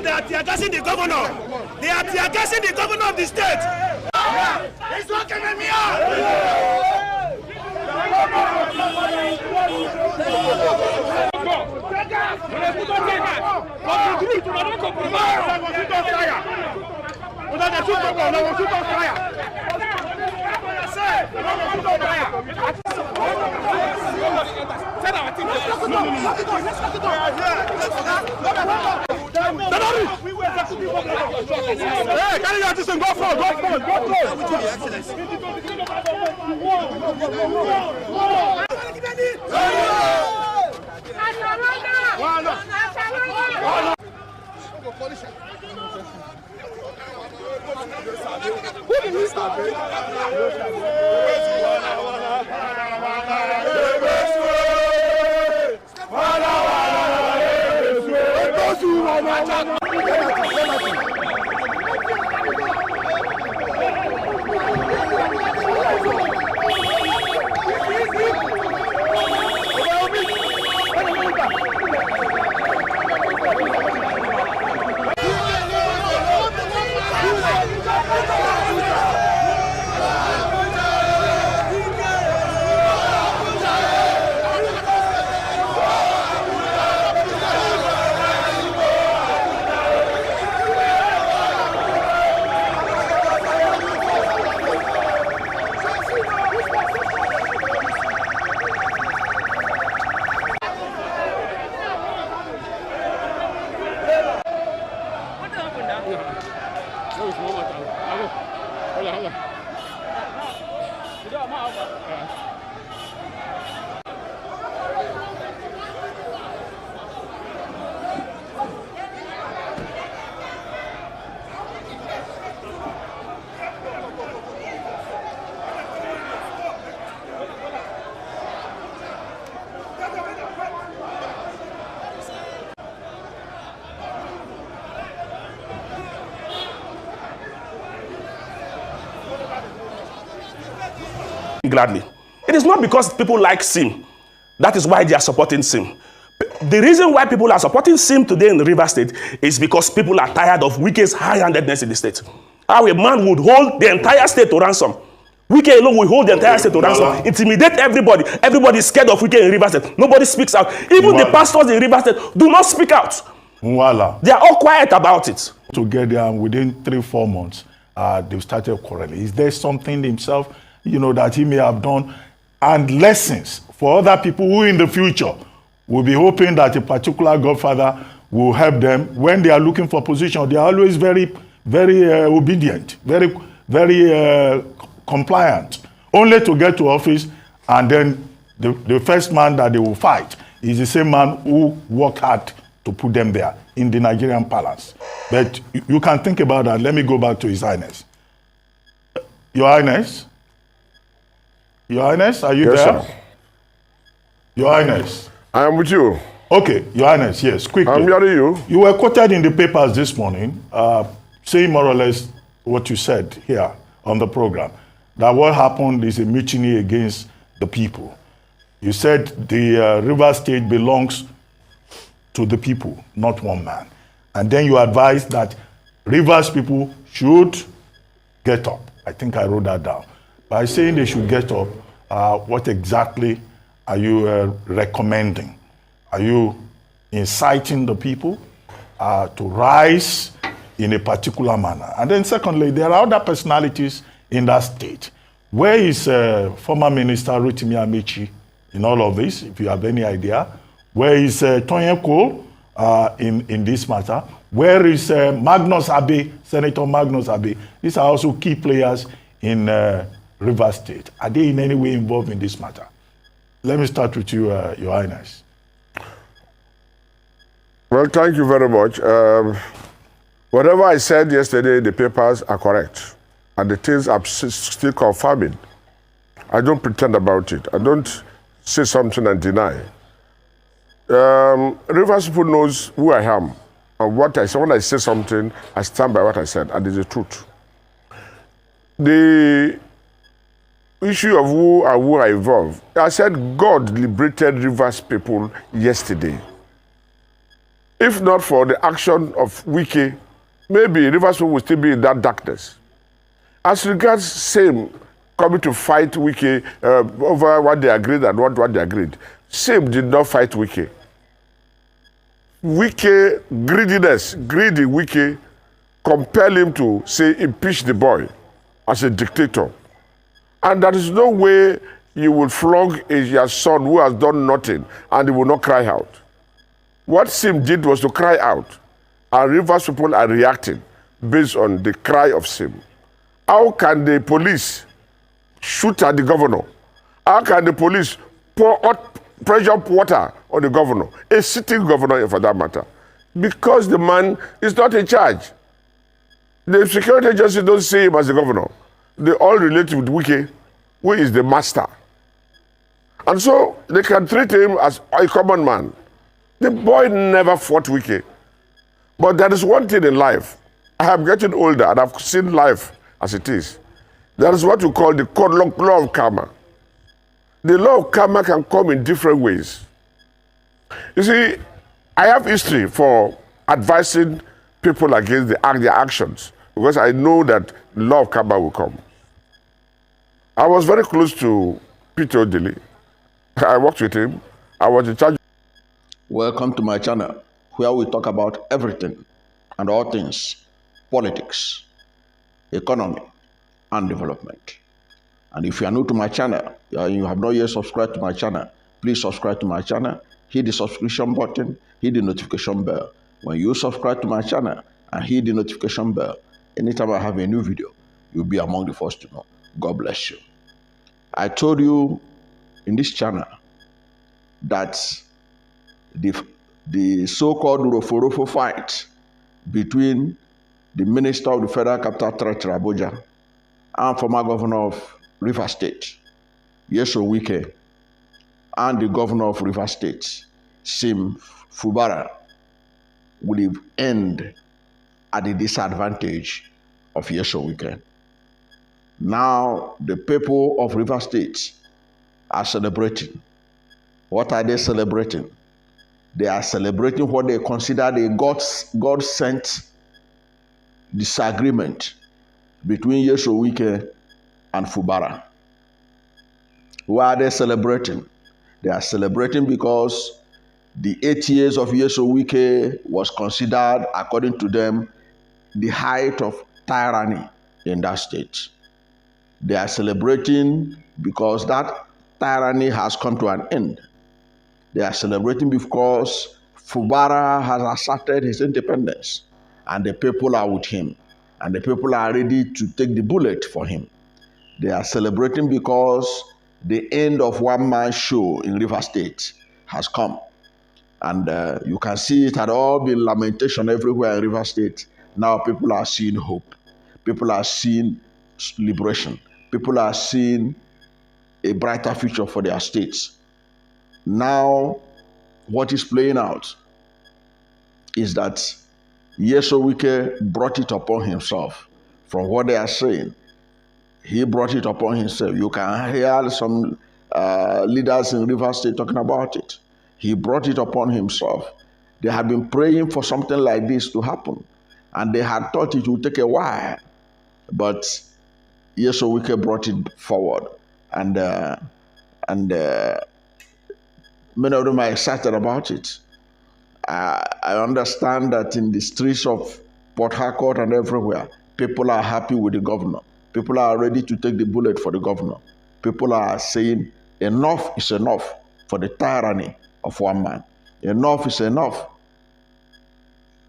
They are tear-gassing the governor. They are tear-gassing the governor of the state. He's looking at me up. Hey, can you just go forward? Go forward. Go Gladly. It is not because people like Sim. That is why they are supporting Sim. The reason why people are supporting Sim today in the River State is because people are tired of Wike's high-handedness in the state. How a man would hold the entire state to ransom. Wike alone will hold the entire state to ransom, intimidate everybody. Everybody is scared of Wike in River State. Nobody speaks out. Even the pastors in River State do not speak out. They are all quiet about it. To get there, and within 3-4 months, they started quarreling. Is there something himself that he may have done, and lessons for other people who in the future will be hoping that a particular godfather will help them when they are looking for position. They are always very, very obedient, very, very compliant, only to get to office, and then the first man that they will fight is the same man who worked hard to put them there in the Nigerian palace. But you can think about that. Let me go back to His Highness. Your Highness? Your Highness, are you there? Sir. Your Highness. I am with you. Okay, Your Highness, yes, quickly. I'm hearing you. You were quoted in the papers this morning, saying more or less what you said here on the program, that what happened is a mutiny against the people. You said the River State belongs to the people, not one man. And then you advised that Rivers people should get up. I think I wrote that down. By saying they should get up, what exactly are you recommending? Are you inciting the people to rise in a particular manner? And then secondly, there are other personalities in that state. Where is former Minister Rotimi Amechi in all of this, if you have any idea? Where is Tonye Cole in this matter? Where is Magnus Abe, Senator Magnus Abe? These are also key players in River State. Are they in any way involved in this matter? Let me start with you, Your Highness. Well, thank you very much. Whatever I said yesterday, the papers are correct. And the things I'm still confirming. I don't pretend about it. I don't say something and deny. Rivers people knows who I am. And what I say, when I say something, I stand by what I said, and it's the truth. The issue of who are involved, I said God liberated Rivers people yesterday. If not for the action of Wike, maybe Rivers people will still be in that darkness. As regards same coming to fight Wike over what they agreed and what they agreed, same did not fight Wike. Wike, greedy Wike, compel him to say impeach the boy as a dictator. And there is no way you will flog your son who has done nothing and he will not cry out. What Sim did was to cry out, and Rivers people are reacting based on the cry of Sim. How can the police shoot at the governor? How can the police pour hot pressure water on the governor, a sitting governor for that matter? Because the man is not in charge. The security agency don't see him as the governor. They all relate with Wike, who is the master. And so they can treat him as a common man. The boy never fought Wike. But there is one thing in life. I am getting older and I've seen life as it is. There is what we call the law of karma. The law of karma can come in different ways. You see, I have history for advising people against their actions because I know that the law of karma will come. I was very close to Peter Odili. I worked with him. I was in charge. Welcome to my channel, where we talk about everything and all things, politics, economy, and development. And if you are new to my channel, you have not yet subscribed to my channel, please subscribe to my channel, hit the subscription button, hit the notification bell. When you subscribe to my channel and hit the notification bell, anytime I have a new video, you'll be among the first to know. God bless you. I told you in this channel that the so-called Rofo fight between the Minister of the Federal Capital Territory, Abuja, and former governor of River State, Nyesom Wike, and the governor of River State, Simi, Fubara, will end at the disadvantage of Nyesom Wike. Now, the people of River State are celebrating. What are they celebrating? They are celebrating what they consider a God-sent disagreement between Nyesom Wike and Fubara. Why are they celebrating? They are celebrating because the 8 years of Nyesom Wike was considered, according to them, the height of tyranny in that state. They are celebrating because that tyranny has come to an end. They are celebrating because Fubara has asserted his independence, and the people are with him, and the people are ready to take the bullet for him. They are celebrating because the end of one-man show in River State has come. And you can see it had all been lamentation everywhere in River State. Now people are seeing hope. People are seeing liberation. People are seeing a brighter future for their states. Now, what is playing out is that Nyesom Wike brought it upon himself. From what they are saying, he brought it upon himself. You can hear some leaders in River State talking about it. He brought it upon himself. They had been praying for something like this to happen, and they had thought it would take a while. But Nyesom Wike brought it forward, and many of them are excited about it. I understand that in the streets of Port Harcourt and everywhere, people are happy with the governor. People are ready to take the bullet for the governor. People are saying enough is enough for the tyranny of one man. Enough is enough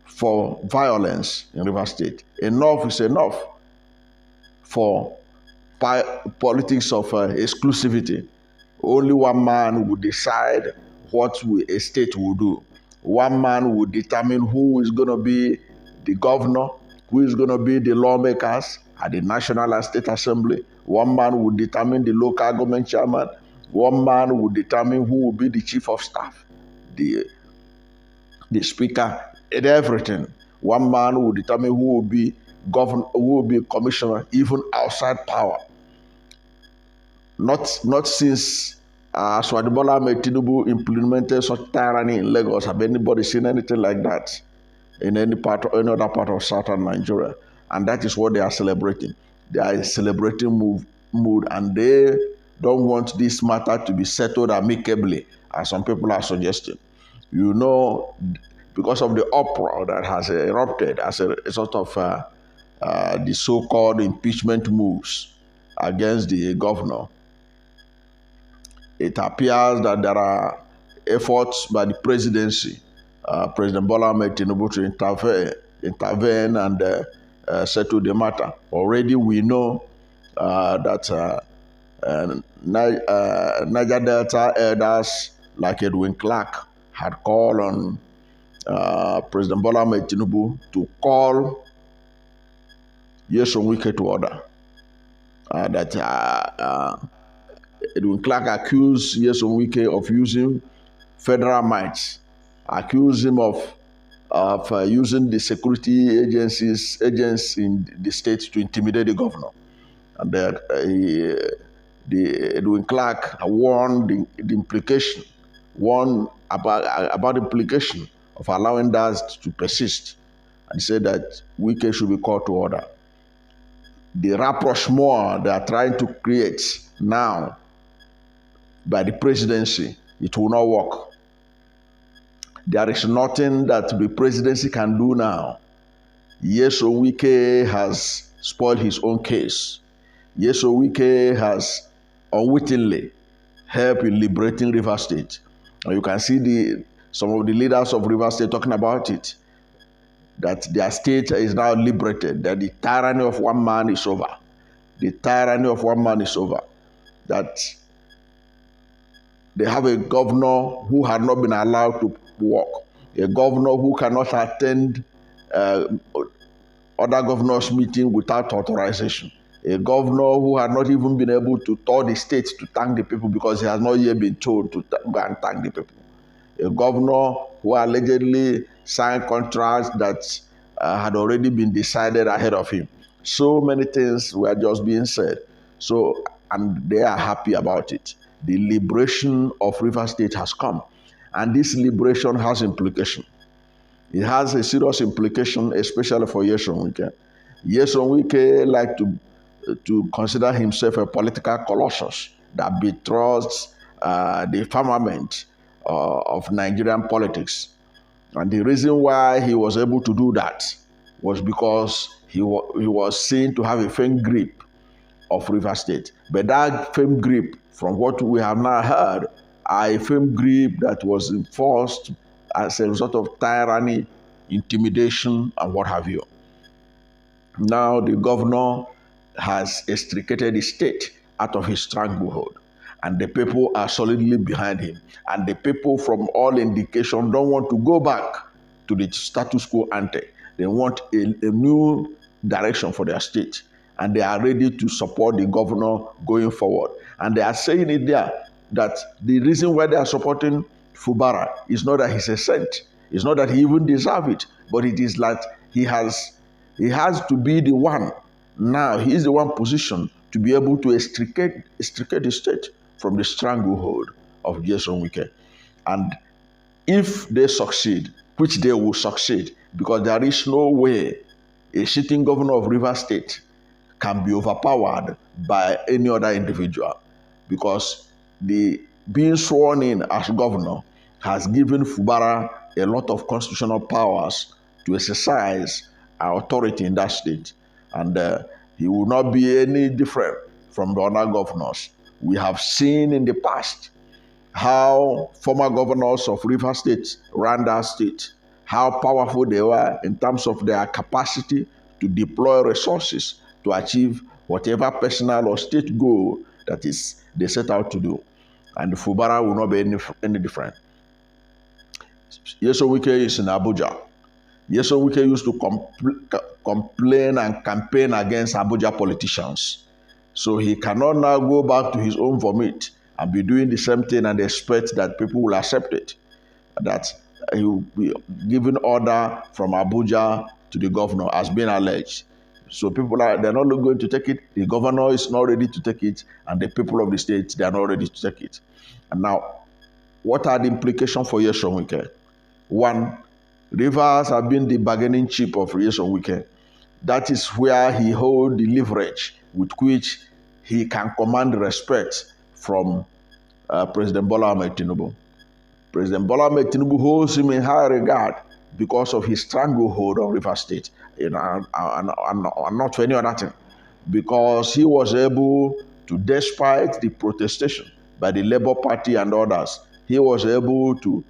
for violence in River State. Enough is enough for politics of exclusivity. Only one man will decide what a state will do. One man will determine who is going to be the governor, who is going to be the lawmakers at the National and State Assembly. One man will determine the local government chairman. One man will determine who will be the chief of staff, the speaker, and everything. One man will determine who will be governor, who will be commissioner, even outside power. Not since President Bola Ahmed Tinubu implemented such tyranny in Lagos have anybody seen anything like that in any other part of southern Nigeria. And that is what they are celebrating. They are celebrating mood, and they don't want this matter to be settled amicably, as some people are suggesting. You know, because of the uproar that has erupted as a result of the so-called impeachment moves against the governor, it appears that there are efforts by the presidency, President Bola Ahmed Tinubu, to intervene and settle the matter. Already we know that Niger Delta elders like Edwin Clark had called on President Bola Ahmed Tinubu to call Nyesom Wike to order. Edwin Clark accused Nyesom Wike of using federal might, accused him of using the security agents in the state to intimidate the governor. And Edwin Clark warned about the implication of allowing that to persist, and said that Wike should be called to order. The rapprochement they are trying to create now by the presidency, it will not work. There is nothing that the presidency can do now. Nyesom Wike has spoiled his own case. Nyesom Wike has unwittingly helped in liberating River State. And you can see some of the leaders of River State talking about it, that their state is now liberated, that the tyranny of one man is over. The tyranny of one man is over. That they have a governor who had not been allowed to work, a governor who cannot attend other governors' meeting without authorization, a governor who had not even been able to tour the state to thank the people because he has not yet been told to go and thank the people, a governor who allegedly signed contracts that had already been decided ahead of him. So many things were just being said. And they are happy about it. The liberation of River State has come. And this liberation has implication. It has a serious implication, especially for Nyesom Wike. Nyesom Wike like to consider himself a political colossus that betrusts the firmament of Nigerian politics. And the reason why he was able to do that was because he was seen to have a firm grip of River State. But that firm grip, from what we have now heard, a firm grip that was enforced as a result of tyranny, intimidation, and what have you. Now the governor has extricated the state out of his stranglehold, and the people are solidly behind him. And the people, from all indication, don't want to go back to the status quo ante. They want a new direction for their state, and they are ready to support the governor going forward. And they are saying it there that the reason why they are supporting Fubara is not that he's a saint, it's not that he even deserves it, but it is that he has to be the one. Now he is the one positioned to be able to extricate the state from the stranglehold of Nyesom Wike. And if they succeed, which they will succeed, because there is no way a sitting governor of River State can be overpowered by any other individual, because the being sworn in as governor has given Fubara a lot of constitutional powers to exercise authority in that state. And he will not be any different from the other governors. We have seen in the past how former governors of River State ran that state, how powerful they were in terms of their capacity to deploy resources to achieve whatever personal or state goal that is they set out to do. And Fubara will not be any different. Nyesom Wike is in Abuja. Nyesom Wike used to complain and campaign against Abuja politicians. So he cannot now go back to his own vomit and be doing the same thing and expect that people will accept it. That he will be giving order from Abuja to the governor as being alleged. So they're not going to take it. The governor is not ready to take it, and the people of the state, they are not ready to take it. And now, what are the implications for Nyesom Wike? One, Rivers have been the bargaining chip of Nyesom Wike. That is where he holds the leverage with which he can command respect from President Bola Ahmed Tinubu. President Bola Ahmed Tinubu holds him in high regard because of his stranglehold on River State, and not for any other thing. Because he was able to, despite the protestation by the Labour Party and others, he was able to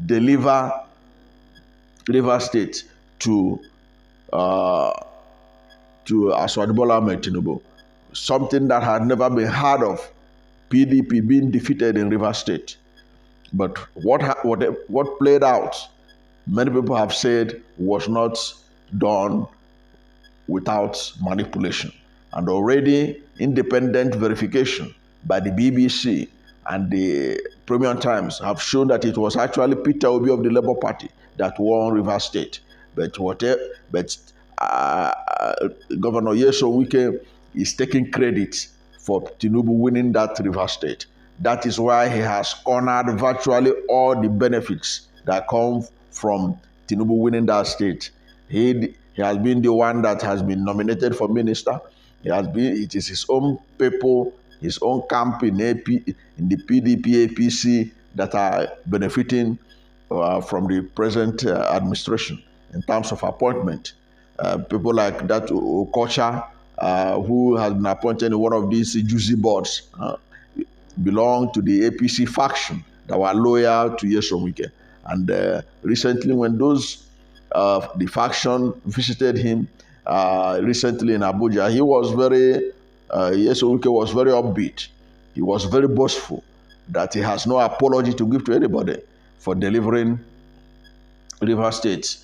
deliver River State to Aswad Bola Ahmed Tinubu, something that had never been heard of, PDP being defeated in River State. But what played out, many people have said, was not done without manipulation. And already independent verification by the BBC and the Premium Times have shown that it was actually Peter Obi of the Labour Party that won River State. But Governor Nyesom Wike is taking credit for Tinubu winning that River State. That is why he has cornered virtually all the benefits that come from Tinubu winning that state. He has been the one that has been nominated for minister. It is his own people, his own camp in the PDP, APC that are benefiting from the present administration in terms of appointment. People like that Okocha, who has been appointed in one of these juicy boards, belong to the APC faction that were loyal to Nyesom Wike. And recently, when the faction visited him recently in Abuja, Nyesom Wike was very upbeat. He was very boastful that he has no apology to give to anybody for delivering River State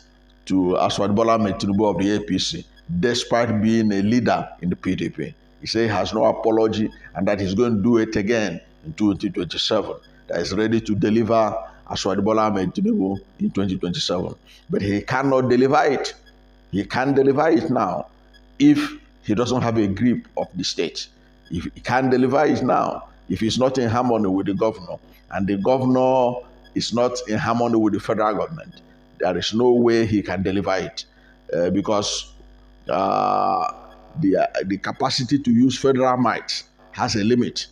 to Aswad Bola Ahmed Tinubu of the APC, despite being a leader in the PDP. He said he has no apology and that he's going to do it again in 2027, that he's ready to deliver Aswad Bola Ahmed Tinubu in 2027. But he cannot deliver it. He can't deliver it now if he doesn't have a grip of the state. If he can't deliver it now, if he's not in harmony with the governor, and the governor is not in harmony with the federal government, there is no way he can deliver it because the capacity to use federal might has a limit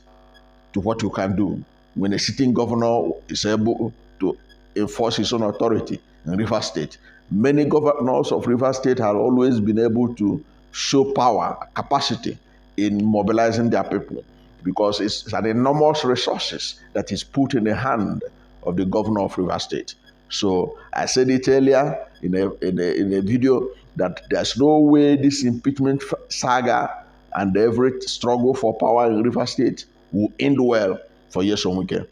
to what you can do when a sitting governor is able to enforce his own authority in River State. Many governors of River State have always been able to show power, capacity in mobilizing their people, because it's an enormous resources that is put in the hand of the governor of Rivers State. So I said it earlier in a video that there's no way this impeachment saga and every struggle for power in Rivers State will end well for Nyesom Wike,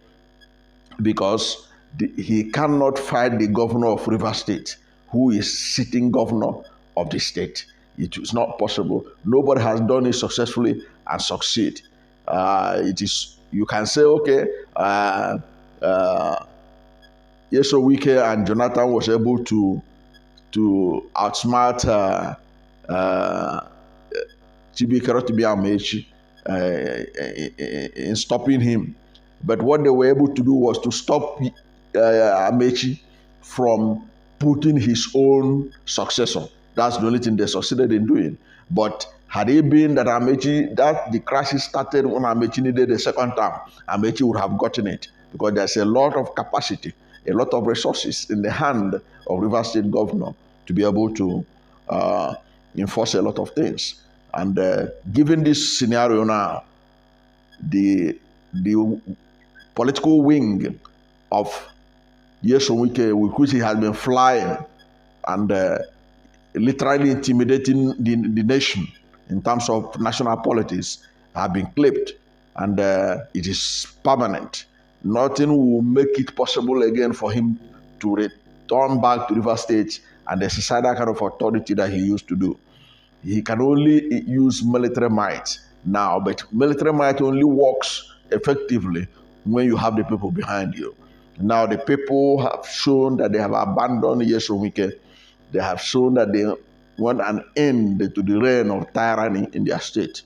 because he cannot fight the governor of Rivers State, who is sitting governor of the state. It is not possible. Nobody has done it successfully and succeed. It is, you can say, okay, Nyesom Wike and Jonathan was able to outsmart Chibi Amechi in stopping him. But what they were able to do was to stop Amechi from putting his own successor. That's the only thing they succeeded in doing. But had it been that the crisis started when Amechi needed a second term, Amechi would have gotten it, because there's a lot of capacity, a lot of resources in the hand of Rivers State governor to be able to enforce a lot of things. And given this scenario now, the political wing of Nyesom Wike, with which he has been flying and literally intimidating the nation in terms of national politics, have been clipped, and it is permanent. Nothing will make it possible again for him to return back to Rivers State and exercise that kind of authority that he used to do. He can only use military might now, but military might only works effectively when you have the people behind you. Now the people have shown that they have abandoned Nyesom Wike. They have shown that they want an end to the reign of tyranny in their state.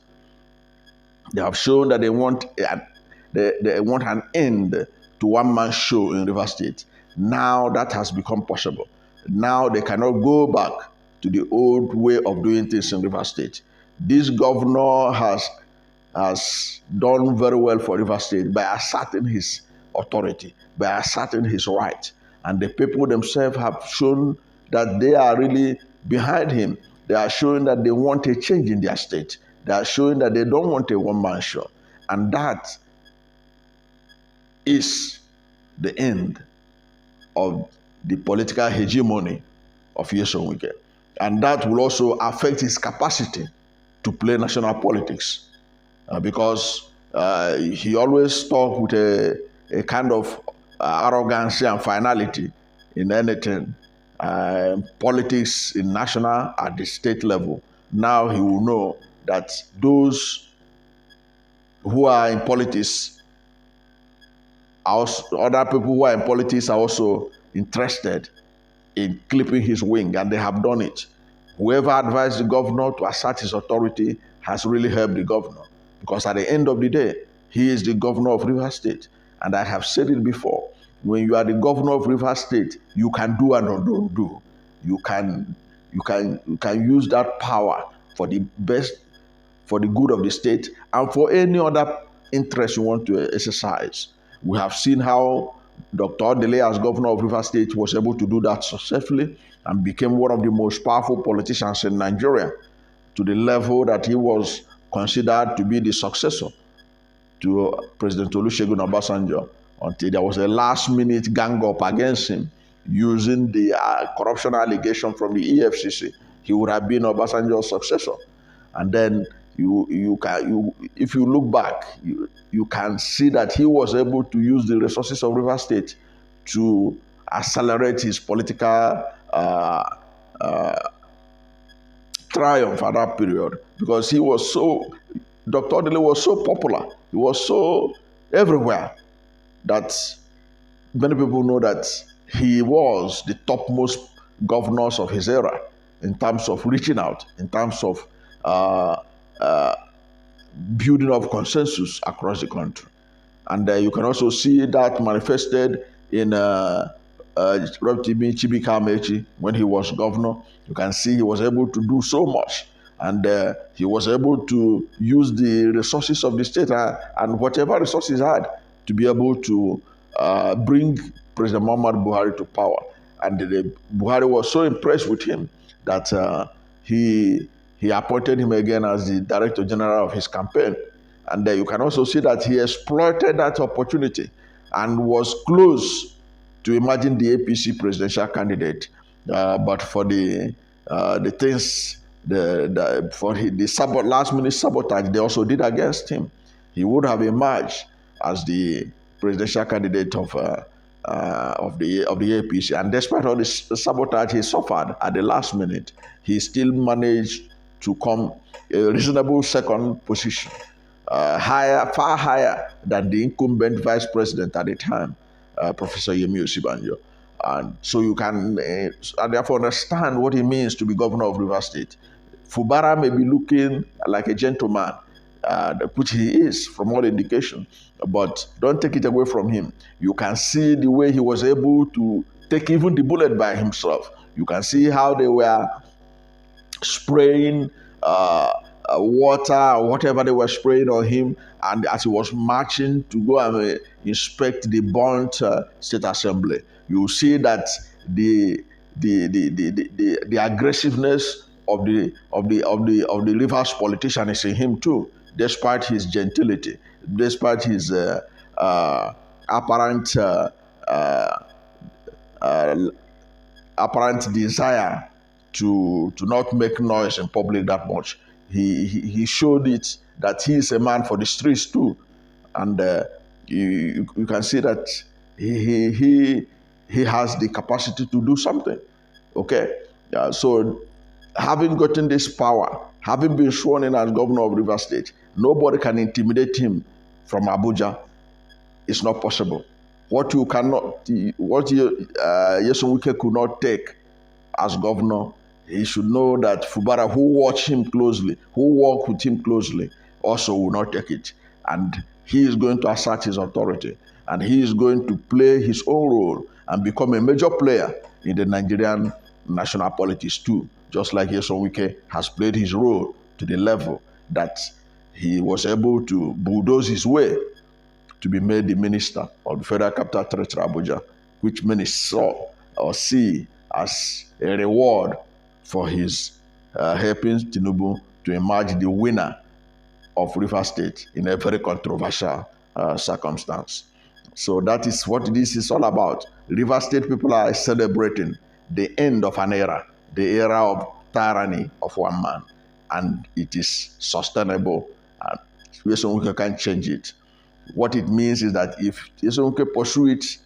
They have shown that they want an end to one-man show in Rivers State. Now that has become possible. Now they cannot go back to the old way of doing things in Rivers State. This governor has done very well for Rivers State by asserting his authority, by asserting his right. And the people themselves have shown that they are really behind him. They are showing that they want a change in their state. They are showing that they don't want a one-man show. And that is the end of the political hegemony of Nyesom Wike. And that will also affect his capacity to play national politics, because he always talks with a kind of arrogance and finality in anything. Politics in national at the state level. Now he will know that those who are in politics, other people who are in politics are also interested in clipping his wing, and they have done it. Whoever advised the governor to assert his authority has really helped the governor, because at the end of the day, he is the governor of Rivers State. And I have said it before, when you are the governor of Rivers State, you can do and don't do. You can use that power for the best, for the good of the state, and for any other interest you want to exercise. We have seen how Dr. Odele, as governor of Rivers State, was able to do that successfully and became one of the most powerful politicians in Nigeria, to the level that he was considered to be the successor to President Olusegun Obasanjo, until there was a last-minute gang-up against him using the corruption allegation from the EFCC. He would have been Obasanjo's successor. And then if you look back, you can see that he was able to use the resources of Rivers State to accelerate his political triumph at that period, because he was Dr. Odele was so popular, he was so everywhere, that many people know that he was the topmost governors of his era in terms of reaching out, in terms of building up consensus across the country. And you can also see that manifested in Chibi Amechi when he was governor. You can see he was able to do so much, and he was able to use the resources of the state and whatever resources he had to be able to bring President Muhammadu Buhari to power. And Buhari was so impressed with him that he he appointed him again as the Director General of his campaign. And you can also see that he exploited that opportunity and was close to emerging the APC presidential candidate. But for the things, for the last minute sabotage they also did against him, he would have emerged as the presidential candidate of the APC. And despite all this sabotage he suffered at the last minute, he still managed to come a reasonable second position, far higher than the incumbent vice president at the time, Professor Yemi Osibanjo. And so you can therefore understand what it means to be governor of Rivers State. Fubara may be looking like a gentleman, which he is from all indication, but don't take it away from him. You can see the way he was able to take even the bullet by himself. You can see how they were spraying water or whatever they were spraying on him, and as he was marching to go and inspect the burnt state assembly, you see that the aggressiveness of the Rivers politician is in him too, despite his gentility, despite his apparent desire to not make noise in public that much. He showed it that he is a man for the streets too, and you can see that he has the capacity to do something. Okay, so having gotten this power, having been sworn in as governor of Rivers State, nobody can intimidate him from Abuja. It's not possible. What Nyesom Wike could not take as governor, he should know that Fubara, who watched him closely, who worked with him closely, also will not take it. And he is going to assert his authority, and he is going to play his own role and become a major player in the Nigerian national politics too, just like Nyesom Wike has played his role to the level that he was able to bulldoze his way to be made the minister of the Federal Capital Territory, Abuja, which many saw or see as a reward for his helping Tinubu to emerge the winner of Rivers State in a very controversial circumstance. So that is what this is all about. Rivers State people are celebrating the end of an era, the era of tyranny of one man, and it is sustainable, and Nyesom Wike can't change it. What it means is that if Nyesom Wike pursue it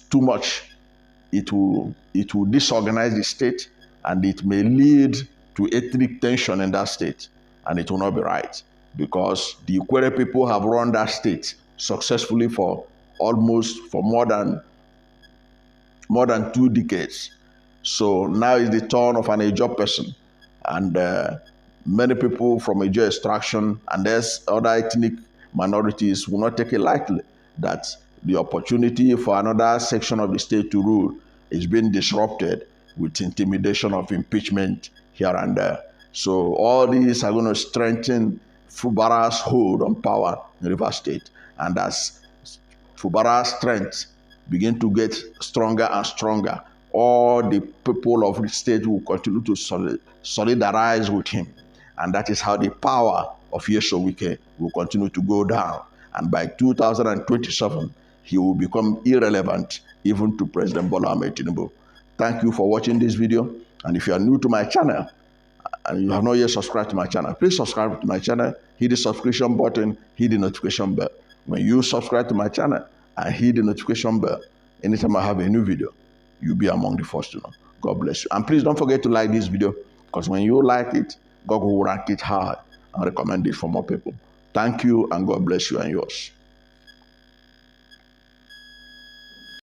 too much, it will disorganize the state, and it may lead to ethnic tension in that state, and it will not be right, because the Ikwere people have run that state successfully for more than 2 decades. So now is the turn of an Ijaw person, and many people from Ijaw extraction and there's other ethnic minorities will not take it lightly that the opportunity for another section of the state to rule is being disrupted with intimidation of impeachment here and there. So all these are going to strengthen Fubara's hold on power in Rivers State. And as Fubara's strength begin to get stronger and stronger, all the people of the state will continue to solidarize with him. And that is how the power of Nyesom Wike will continue to go down. And by 2027, he will become irrelevant even to President Bola Ahmed Tinubu. Thank you for watching this video. And if you are new to my channel and you have not yet subscribed to my channel, please subscribe to my channel, hit the subscription button, hit the notification bell. When you subscribe to my channel and hit the notification bell, anytime I have a new video, you'll be among the first to know. God bless you. And please don't forget to like this video, because when you like it, God will rank it high and recommend it for more people. Thank you, and God bless you and yours.